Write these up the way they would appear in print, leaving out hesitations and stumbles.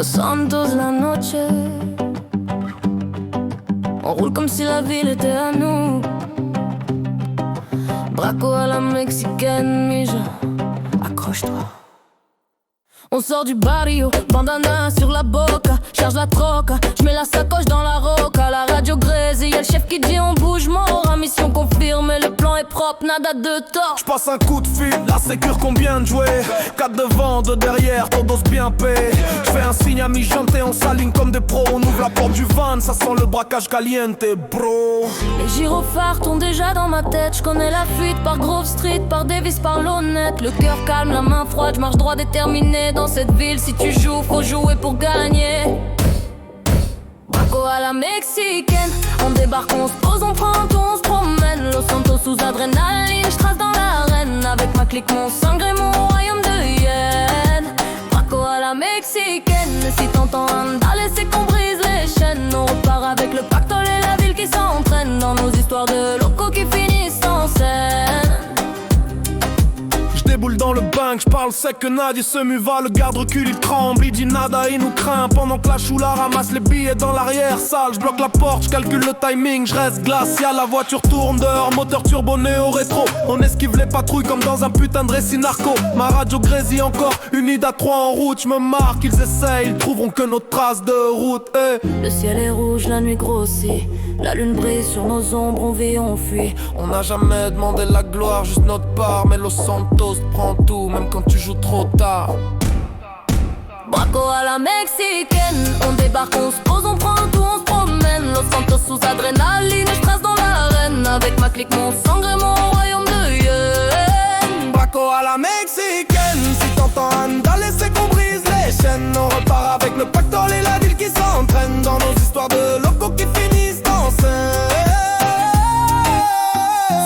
Los Santos la noche. On roule comme si la ville était à nous. Braco à la mexicaine, Mija, accroche-toi. On sort du barrio, bandana sur la boca. Charge la troca, j'mets la sacoche dans la roca. La radio grise, y'a le chef qui dit on bouge mort. Mission confirmée, le plan est propre, nada de tort. J'passe un coup de fil, la sécure qu'on vient de jouer. 4 devant, 2 derrière, todos bien paix. J'fais un signe à mi-jante et on s'aligne comme des pros. On ouvre la porte du van, ça sent le braquage caliente, bro. Les gyrophares tournent déjà dans ma tête. J'connais la fuite par Grove Street, par Davis, par l'honnête. Le cœur calme, la main froide, j'marche droit déterminé. Dans cette ville, si tu joues, faut jouer pour gagner. Braco à la mexicaine. On débarque, on se pose, on prend tout, on se promène. Los Santos sous adrénaline, j'trace dans l'arène. Avec ma clique, mon sangre et mon royaume de yen. Braco à la mexicaine. Si t'entends Andale, c'est qu'on brise les chaînes. On repart avec le pactole et la ville qui s'entraîne. Dans nos histoires de locaux qui finissent en scène. J'déboule dans le bank, j'parle sec que Nadia se muva. Le garde recule, il tremble, il dit nada, il nous craint. Pendant que la choula ramasse les billets dans l'arrière-salle. J'bloque la porte, j'calcule le timing, j'reste glacial. La voiture tourne dehors, moteur turbo néo rétro. On esquive les patrouilles comme dans un putain de récit narco. Ma radio grésille encore, unide à 3 en route. J'me marque, ils essayent, ils trouveront que nos traces de route. Le ciel est rouge, la nuit grossit. La lune brise sur nos ombres, on vit, on fuit. On n'a jamais demandé la gloire, juste notre part. Mais Los Santos prend tout, même quand tu joues trop tard. Braco à la mexicaine. On débarque, on se pose, on prend tout, on se promène. Los Santos sous adrénaline, je trace dans l'arène. Avec ma clique, mon sangre et mon royaume de yen. Braco à la mexicaine. Si t'entends Andale, c'est qu'on brise les chaînes. On repart avec le pactole et la ville qui s'entraîne. Dans nos histoires de locaux qui finissent en scène.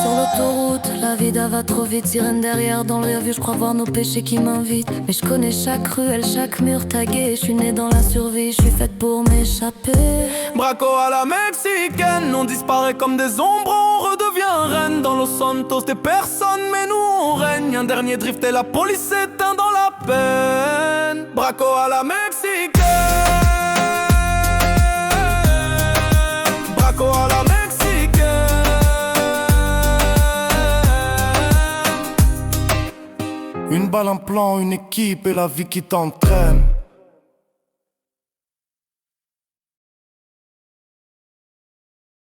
Sur l'autoroute, la vida va trop vite. Sirène derrière, dans le rearview, je crois voir nos péchés qui m'invitent. Mais je connais chaque ruelle, chaque mur tagué. Je suis né dans la survie, je suis faite pour m'échapper. Braco à la mexicaine. On disparaît comme des ombres, on redevient reine. Dans Los Santos, des personnes, mais nous on règne. Un dernier drift et la police s'éteint dans la peine. Braco à la mexicaine. Braco à la mexicaine. Une balle, un plan, une équipe et la vie qui t'entraîne.